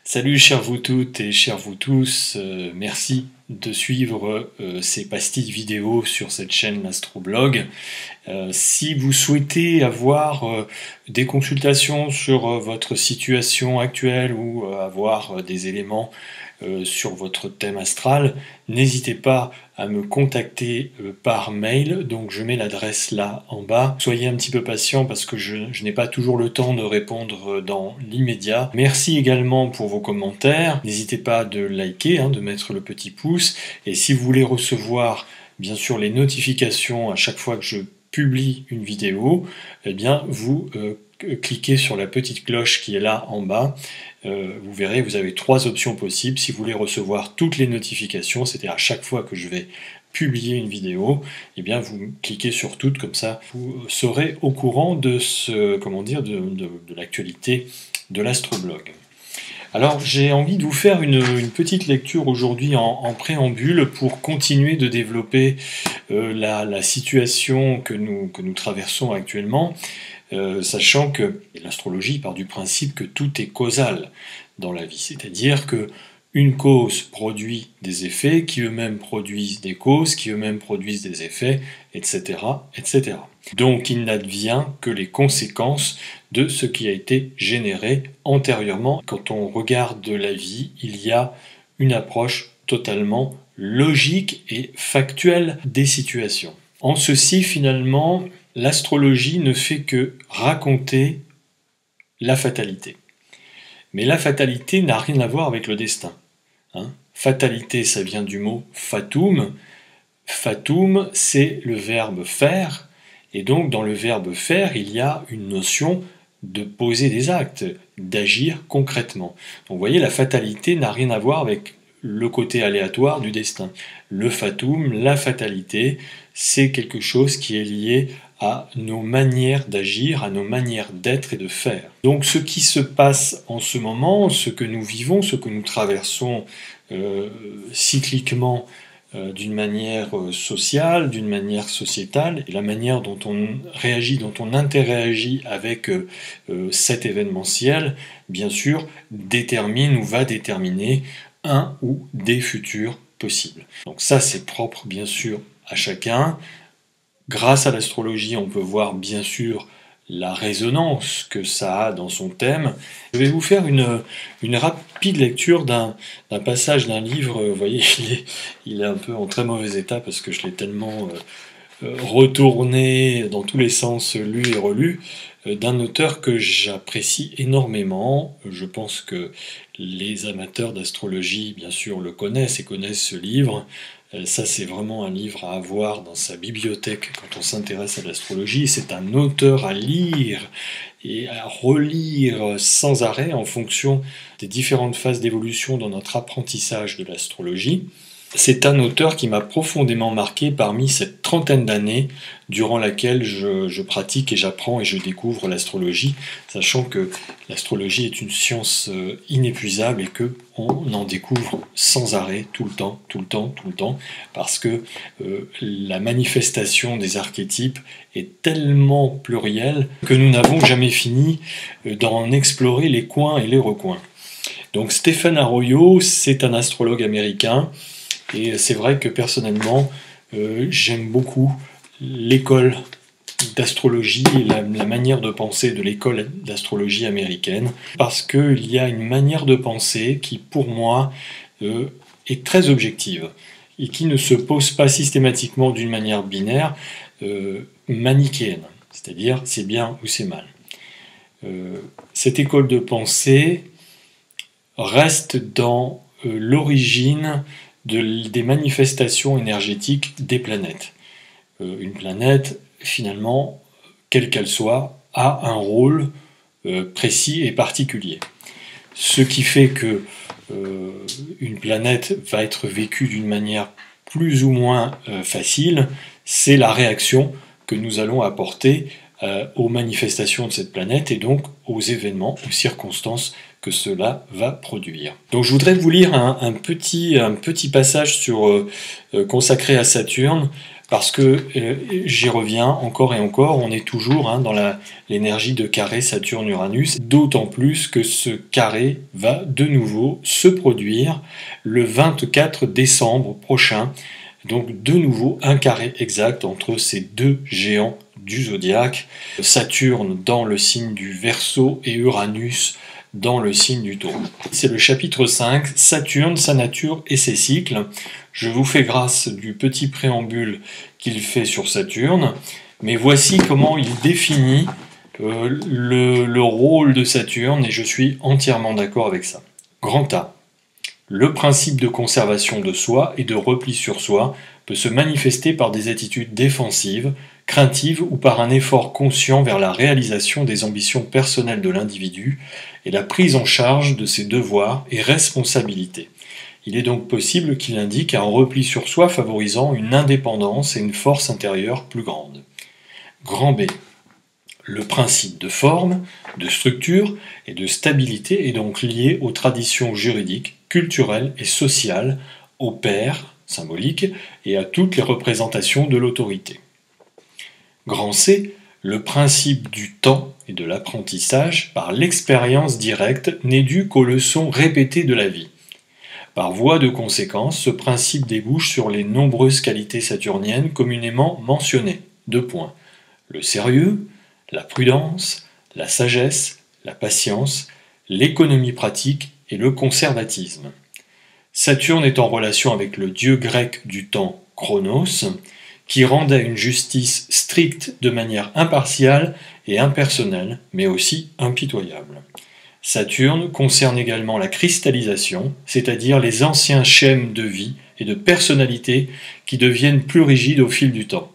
Salut chers vous toutes et chers vous tous, merci de suivre ces pastilles vidéo sur cette chaîne l'Astroblog. Si vous souhaitez avoir des consultations sur votre situation actuelle ou avoir des éléments sur votre thème astral, n'hésitez pas à me contacter par mail, donc je mets l'adresse là en bas. Soyez un petit peu patient parce que je n'ai pas toujours le temps de répondre dans l'immédiat. Merci également pour vos commentaires, n'hésitez pas de liker, de mettre le petit pouce, et si vous voulez recevoir bien sûr les notifications à chaque fois que je publie une vidéo, eh bien vous cliquez sur la petite cloche qui est là en bas. Vous verrez, vous avez 3 options possibles. Si vous voulez recevoir toutes les notifications, c'est-à-dire à chaque fois que je vais publier une vidéo, eh bien vous cliquez sur toutes, comme ça vous serez au courant de de l'actualité de l'Astroblog. Alors j'ai envie de vous faire une petite lecture aujourd'hui en préambule pour continuer de développer la situation que nous traversons actuellement, sachant que l'astrologie part du principe que tout est causal dans la vie, c'est-à-dire que une cause produit des effets, qui eux-mêmes produisent des causes, qui eux-mêmes produisent des effets, etc., etc. Donc il n'advient que les conséquences de ce qui a été généré antérieurement. Quand on regarde la vie, il y a une approche totalement logique et factuelle des situations. En ceci, finalement, l'astrologie ne fait que raconter la fatalité. Mais la fatalité n'a rien à voir avec le destin. Fatalité, ça vient du mot fatum. Fatum, c'est le verbe faire. Et donc, dans le verbe faire, il y a une notion de poser des actes, d'agir concrètement. Donc, vous voyez, la fatalité n'a rien à voir avec le côté aléatoire du destin. Le fatum, la fatalité, c'est quelque chose qui est lié à nos manières d'agir, à nos manières d'être et de faire. Donc ce qui se passe en ce moment, ce que nous vivons, ce que nous traversons cycliquement d'une manière sociale, d'une manière sociétale, et la manière dont on réagit, dont on interagit avec cet événementiel, bien sûr, détermine ou va déterminer un ou des futurs possibles. Donc ça, c'est propre, bien sûr, à chacun. Grâce à l'astrologie, on peut voir, bien sûr, la résonance que ça a dans son thème. Je vais vous faire une rapide lecture d'un passage d'un livre. Vous voyez, il est un peu en très mauvais état parce que je l'ai tellement retourné dans tous les sens, lu et relu, d'un auteur que j'apprécie énormément. Je pense que les amateurs d'astrologie, bien sûr, le connaissent et connaissent ce livre. Ça, c'est vraiment un livre à avoir dans sa bibliothèque quand on s'intéresse à l'astrologie. C'est un auteur à lire et à relire sans arrêt en fonction des différentes phases d'évolution dans notre apprentissage de l'astrologie. C'est un auteur qui m'a profondément marqué parmi cette trentaine d'années durant laquelle je pratique et j'apprends et je découvre l'astrologie, sachant que l'astrologie est une science inépuisable et qu'on en découvre sans arrêt, tout le temps, parce que la manifestation des archétypes est tellement plurielle que nous n'avons jamais fini d'en explorer les coins et les recoins. Donc Stephen Arroyo, c'est un astrologue américain. Et c'est vrai que personnellement, j'aime beaucoup l'école d'astrologie et la manière de penser de l'école d'astrologie américaine, parce qu'il y a une manière de penser qui, pour moi, est très objective et qui ne se pose pas systématiquement d'une manière binaire, manichéenne, c'est-à-dire c'est bien ou c'est mal. Cette école de pensée reste dans l'origine des manifestations énergétiques des planètes. Une planète, finalement, quelle qu'elle soit, a un rôle précis et particulier. Ce qui fait que une planète va être vécue d'une manière plus ou moins facile, c'est la réaction que nous allons apporter aux manifestations de cette planète et donc aux événements, aux circonstances que cela va produire. Donc je voudrais vous lire un petit passage consacré à Saturne, parce que j'y reviens encore et encore, on est toujours dans l'énergie de carré Saturne-Uranus, d'autant plus que ce carré va de nouveau se produire le 24 décembre prochain, donc de nouveau un carré exact entre ces deux géants du zodiaque, Saturne dans le signe du Verseau et Uranus dans le signe du Taureau. C'est le chapitre 5, Saturne, sa nature et ses cycles. Je vous fais grâce du petit préambule qu'il fait sur Saturne, mais voici comment il définit le rôle de Saturne, et je suis entièrement d'accord avec ça. Grand A. Le principe de conservation de soi et de repli sur soi peut se manifester par des attitudes défensives, craintives ou par un effort conscient vers la réalisation des ambitions personnelles de l'individu et la prise en charge de ses devoirs et responsabilités. Il est donc possible qu'il indique un repli sur soi favorisant une indépendance et une force intérieure plus grande. Grand B. Le principe de forme, de structure et de stabilité est donc lié aux traditions juridiques, culturelles et sociales, aux pairs, symboliques, et à toutes les représentations de l'autorité. Grand C. Le principe du temps et de l'apprentissage par l'expérience directe n'est dû qu'aux leçons répétées de la vie. Par voie de conséquence, ce principe débouche sur les nombreuses qualités saturniennes communément mentionnées. 2 points. Le sérieux, la prudence, la sagesse, la patience, l'économie pratique et le conservatisme. Saturne est en relation avec le dieu grec du temps Chronos, qui rendait une justice stricte de manière impartiale et impersonnelle, mais aussi impitoyable. Saturne concerne également la cristallisation, c'est-à-dire les anciens schèmes de vie et de personnalité qui deviennent plus rigides au fil du temps.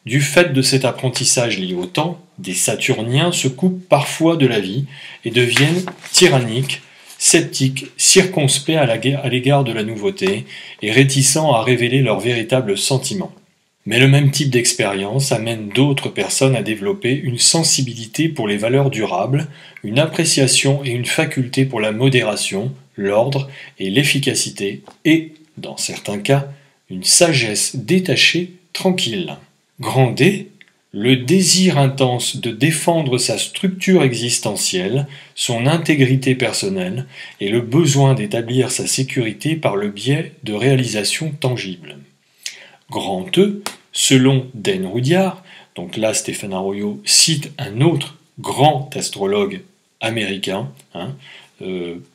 Du fait de cet apprentissage lié au temps, des Saturniens se coupent parfois de la vie et deviennent tyranniques, sceptiques, circonspects à l'égard de la nouveauté et réticents à révéler leurs véritables sentiments. Mais le même type d'expérience amène d'autres personnes à développer une sensibilité pour les valeurs durables, une appréciation et une faculté pour la modération, l'ordre et l'efficacité, et, dans certains cas, une sagesse détachée, tranquille. Grand D, le désir intense de défendre sa structure existentielle, son intégrité personnelle et le besoin d'établir sa sécurité par le biais de réalisations tangibles. Grand E, selon Dan Rudyard, donc là Stéphane Arroyo cite un autre grand astrologue américain,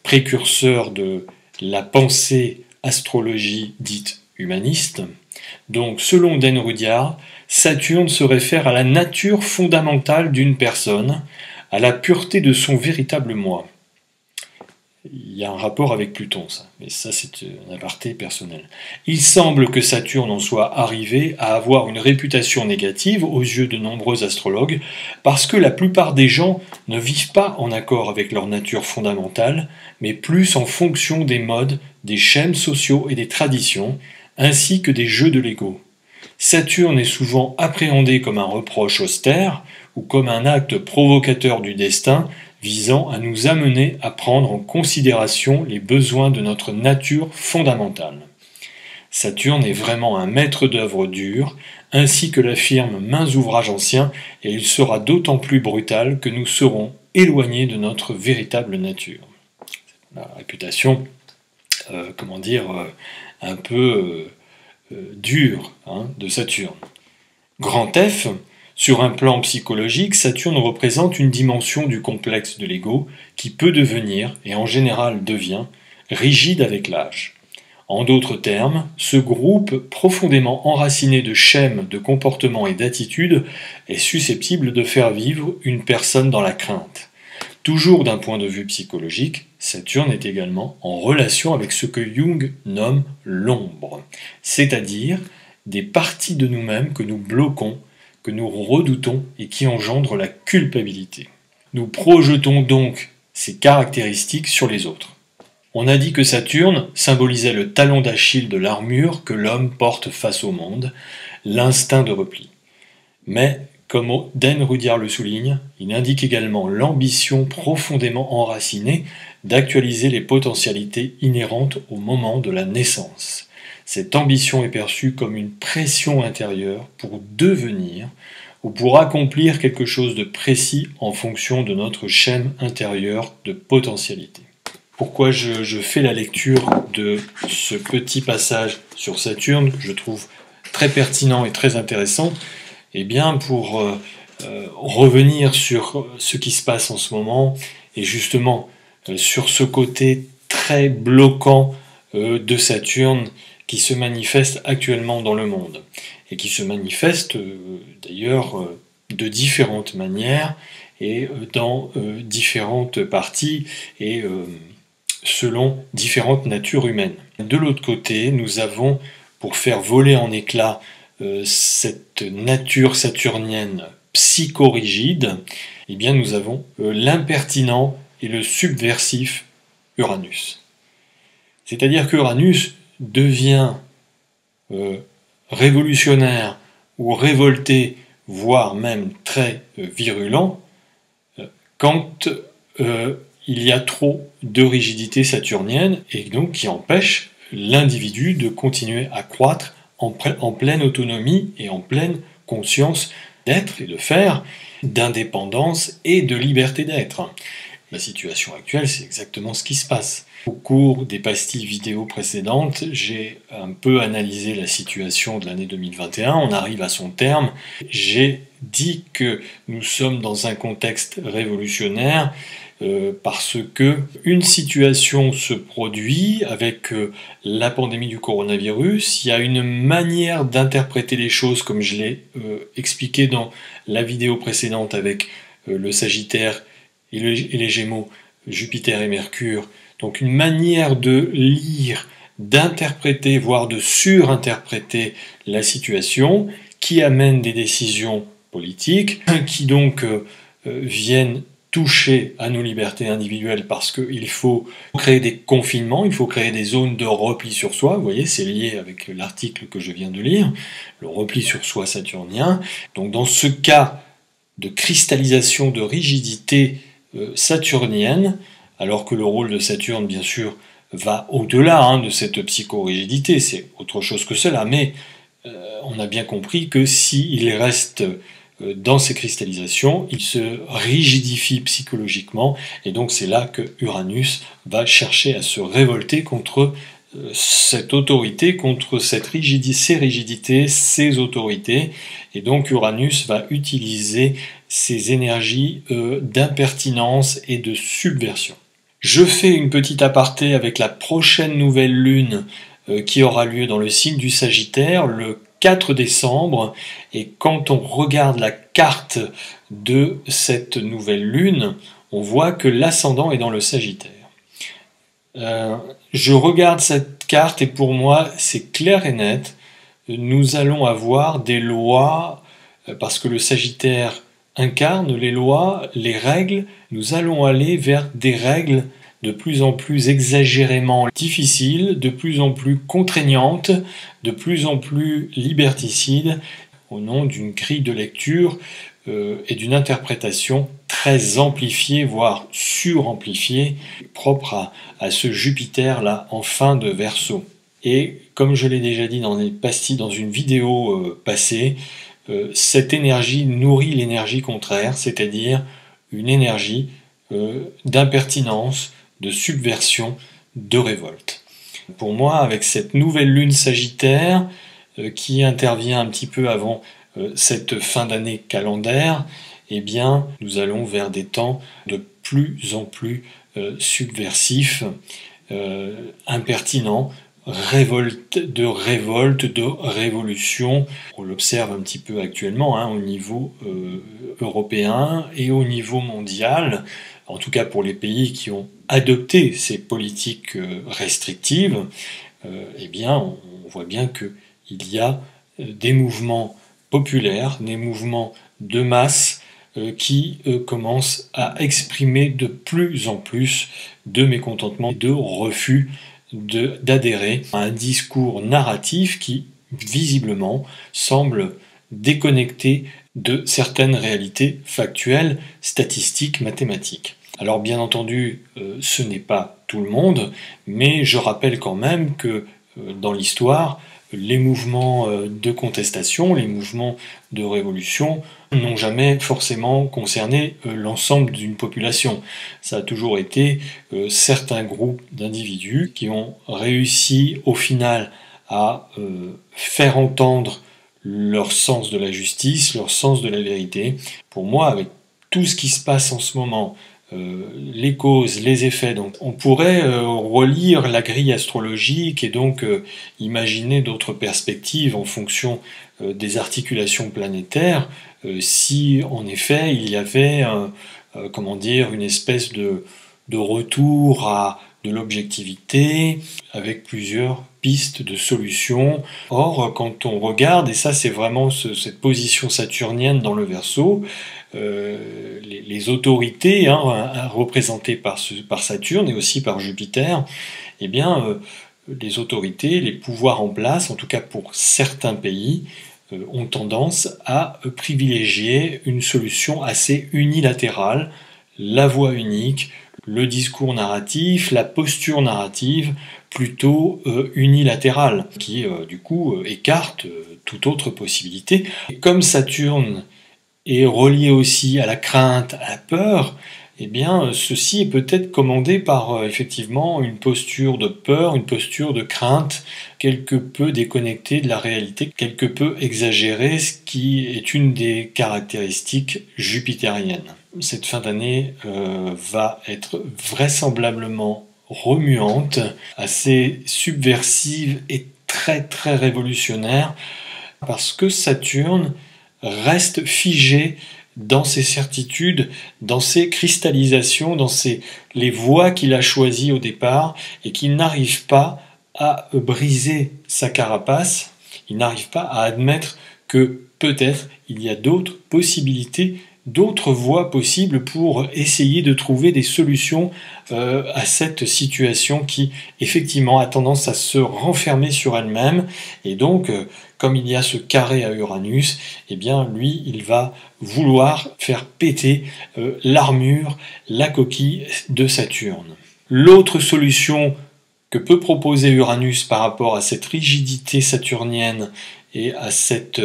précurseur de la pensée astrologie dite humaniste. Donc selon Dan Rudyard, Saturne se réfère à la nature fondamentale d'une personne, à la pureté de son véritable moi. Il y a un rapport avec Pluton, ça, mais ça c'est un aparté personnel. Il semble que Saturne en soit arrivé à avoir une réputation négative aux yeux de nombreux astrologues, parce que la plupart des gens ne vivent pas en accord avec leur nature fondamentale, mais plus en fonction des modes, des schèmes sociaux et des traditions, ainsi que des jeux de l'ego. Saturne est souvent appréhendé comme un reproche austère ou comme un acte provocateur du destin visant à nous amener à prendre en considération les besoins de notre nature fondamentale. Saturne est vraiment un maître d'œuvre dur, ainsi que l'affirment maints ouvrages anciens, et il sera d'autant plus brutal que nous serons éloignés de notre véritable nature. La réputation, un peu dure de Saturne. Grand F, sur un plan psychologique, Saturne représente une dimension du complexe de l'ego qui peut devenir, et en général devient, rigide avec l'âge. En d'autres termes, ce groupe profondément enraciné de schèmes, de comportements et d'attitudes est susceptible de faire vivre une personne dans la crainte. Toujours d'un point de vue psychologique, Saturne est également en relation avec ce que Jung nomme l'ombre, c'est-à-dire des parties de nous-mêmes que nous bloquons, que nous redoutons et qui engendrent la culpabilité. Nous projetons donc ces caractéristiques sur les autres. On a dit que Saturne symbolisait le talon d'Achille de l'armure que l'homme porte face au monde, l'instinct de repli. Mais, comme Dan Rudyard le souligne, il indique également l'ambition profondément enracinée d'actualiser les potentialités inhérentes au moment de la naissance. Cette ambition est perçue comme une pression intérieure pour devenir ou pour accomplir quelque chose de précis en fonction de notre chaîne intérieure de potentialité. Pourquoi je fais la lecture de ce petit passage sur Saturne, que je trouve très pertinent et très intéressant? Eh bien, pour revenir sur ce qui se passe en ce moment, et justement sur ce côté très bloquant de Saturne qui se manifeste actuellement dans le monde, et qui se manifeste d'ailleurs de différentes manières, et dans différentes parties, et selon différentes natures humaines. De l'autre côté, nous avons, pour faire voler en éclats cette nature saturnienne psychorigide, eh bien nous avons l'impertinent et le subversif Uranus. C'est-à-dire qu'Uranus devient révolutionnaire ou révolté, voire même très virulent, quand il y a trop de rigidité saturnienne, et donc qui empêche l'individu de continuer à croître en pleine autonomie et en pleine conscience d'être et de faire, d'indépendance et de liberté d'être. La situation actuelle, c'est exactement ce qui se passe. Au cours des pastilles vidéo précédentes, j'ai un peu analysé la situation de l'année 2021, on arrive à son terme. J'ai dit que nous sommes dans un contexte révolutionnaire parce que une situation se produit avec la pandémie du coronavirus. Il y a une manière d'interpréter les choses, comme je l'ai expliqué dans la vidéo précédente avec le Sagittaire et les Gémeaux, Jupiter et Mercure. Donc une manière de lire, d'interpréter, voire de surinterpréter la situation, qui amène des décisions politiques, qui donc viennent toucher à nos libertés individuelles, parce qu'il faut créer des confinements, il faut créer des zones de repli sur soi. Vous voyez, c'est lié avec l'article que je viens de lire, le repli sur soi saturnien. Donc dans ce cas de cristallisation, de rigidité saturnienne, alors que le rôle de Saturne, bien sûr, va au-delà de cette psychorigidité, c'est autre chose que cela, mais on a bien compris que s'il reste dans ces cristallisations, il se rigidifie psychologiquement, et donc c'est là que Uranus va chercher à se révolter contre cette autorité, contre ces rigidités, ces autorités, et donc Uranus va utiliser ces énergies d'impertinence et de subversion. Je fais une petite aparté avec la prochaine nouvelle lune qui aura lieu dans le signe du Sagittaire le 4 décembre, et quand on regarde la carte de cette nouvelle lune, on voit que l'ascendant est dans le Sagittaire. Je regarde cette carte et pour moi c'est clair et net, nous allons avoir des lois, parce que le Sagittaire incarne les lois, les règles, nous allons aller vers des règles de plus en plus exagérément difficiles, de plus en plus contraignantes, de plus en plus liberticides, au nom d'une grille de lecture et d'une interprétation très amplifiée, voire suramplifiée, propre à ce Jupiter-là en fin de Verseau. Et comme je l'ai déjà dit dans une vidéo passée, cette énergie nourrit l'énergie contraire, c'est-à-dire une énergie d'impertinence, de subversion, de révolte. Pour moi, avec cette nouvelle lune Sagittaire qui intervient un petit peu avant cette fin d'année calendaire, eh bien, nous allons vers des temps de plus en plus subversifs, impertinents, de révolution. On l'observe un petit peu actuellement au niveau européen et au niveau mondial, en tout cas pour les pays qui ont adopté ces politiques restrictives. Eh bien, on voit bien qu'il y a des mouvements populaires, des mouvements de masse qui commencent à exprimer de plus en plus de mécontentement et de refus d'adhérer à un discours narratif qui, visiblement, semble déconnecté de certaines réalités factuelles, statistiques, mathématiques. Alors bien entendu, ce n'est pas tout le monde, mais je rappelle quand même que dans l'histoire, les mouvements de contestation, les mouvements de révolution n'ont jamais forcément concerné l'ensemble d'une population. Ça a toujours été certains groupes d'individus qui ont réussi au final à faire entendre leur sens de la justice, leur sens de la vérité. Pour moi, avec tout ce qui se passe en ce moment, les causes, les effets. Donc, on pourrait relire la grille astrologique et donc imaginer d'autres perspectives en fonction des articulations planétaires, si en effet il y avait comment dire, une espèce de retour à de l'objectivité avec plusieurs pistes de solutions. Or, quand on regarde, et ça c'est vraiment cette position saturnienne dans le Verseau, les autorités représentées par Saturne et aussi par Jupiter, eh bien, les autorités, les pouvoirs en place, en tout cas pour certains pays, ont tendance à privilégier une solution assez unilatérale, la voie unique, le discours narratif, la posture narrative plutôt unilatérale, qui du coup écarte toute autre possibilité. Et comme Saturne est relié aussi à la crainte, à la peur, eh bien, ceci est peut-être commandé par effectivement une posture de peur, une posture de crainte, quelque peu déconnectée de la réalité, quelque peu exagérée, ce qui est une des caractéristiques jupitériennes. Cette fin d'année va être vraisemblablement remuante, assez subversive et très très révolutionnaire, parce que Saturne reste figé dans ses certitudes, dans ses cristallisations, dans les voies qu'il a choisies au départ, et qu'il n'arrive pas à briser sa carapace, il n'arrive pas à admettre que peut-être il y a d'autres possibilités, d'autres voies possibles pour essayer de trouver des solutions à cette situation qui effectivement a tendance à se renfermer sur elle-même. Et donc, comme il y a ce carré à Uranus, eh bien lui, il va vouloir faire péter l'armure, la coquille de Saturne. L'autre solution que peut proposer Uranus par rapport à cette rigidité saturnienne et à cette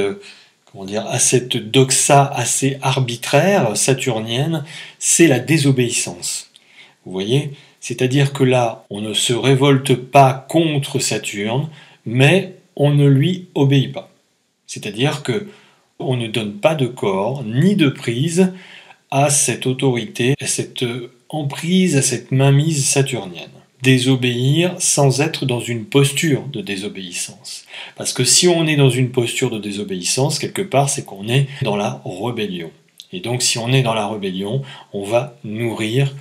doxa assez arbitraire saturnienne, c'est la désobéissance. Vous voyez ? C'est-à-dire que là, on ne se révolte pas contre Saturne, mais on ne lui obéit pas. C'est-à-dire que on ne donne pas de corps ni de prise à cette autorité, à cette emprise, à cette mainmise saturnienne. Désobéir sans être dans une posture de désobéissance. Parce que si on est dans une posture de désobéissance, quelque part, c'est qu'on est dans la rébellion. Et donc, si on est dans la rébellion, on va nourrir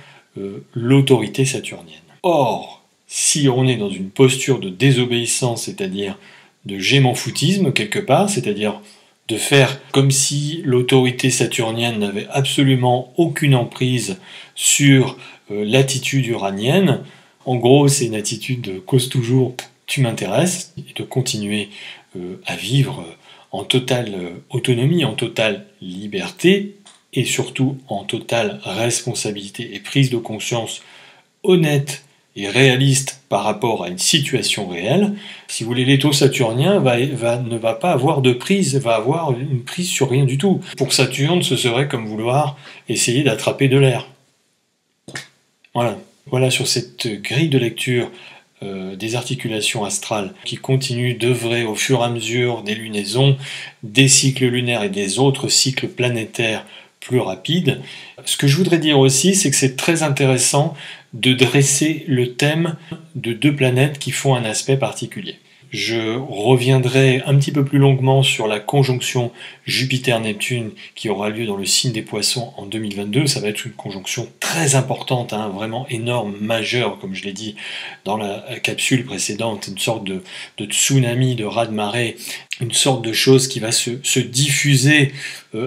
l'autorité saturnienne. Or, si on est dans une posture de désobéissance, c'est-à-dire de je m'en foutisme quelque part, c'est-à-dire de faire comme si l'autorité saturnienne n'avait absolument aucune emprise sur l'attitude uranienne, en gros, c'est une attitude de cause toujours, tu m'intéresses, et de continuer à vivre en totale autonomie, en totale liberté, et surtout en totale responsabilité et prise de conscience honnête et réaliste par rapport à une situation réelle. Si vous voulez, l'étau saturnien ne va pas avoir de prise, va avoir une prise sur rien du tout. Pour Saturne, ce serait comme vouloir essayer d'attraper de l'air. Voilà sur cette grille de lecture des articulations astrales qui continuent d'œuvrer au fur et à mesure des lunaisons, des cycles lunaires et des autres cycles planétaires plus rapides. Ce que je voudrais dire aussi, c'est que c'est très intéressant de dresser le thème de deux planètes qui font un aspect particulier. Je reviendrai un petit peu plus longuement sur la conjonction Jupiter-Neptune qui aura lieu dans le signe des Poissons en 2022. Ça va être une conjonction très importante, vraiment énorme, majeure, comme je l'ai dit dans la capsule précédente, une sorte de tsunami, de raz-de-marée, une sorte de chose qui va se diffuser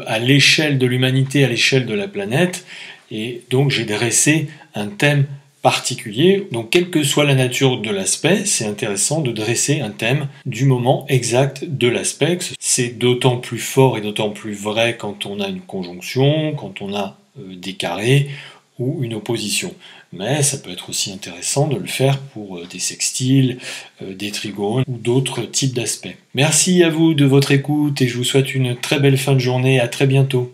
à l'échelle de l'humanité, à l'échelle de la planète. Et donc j'ai dressé un thème particulier. Donc, quelle que soit la nature de l'aspect, c'est intéressant de dresser un thème du moment exact de l'aspect. C'est d'autant plus fort et d'autant plus vrai quand on a une conjonction, quand on a des carrés, ou une opposition. Mais ça peut être aussi intéressant de le faire pour des sextiles, des trigones ou d'autres types d'aspects. Merci à vous de votre écoute et je vous souhaite une très belle fin de journée. À très bientôt.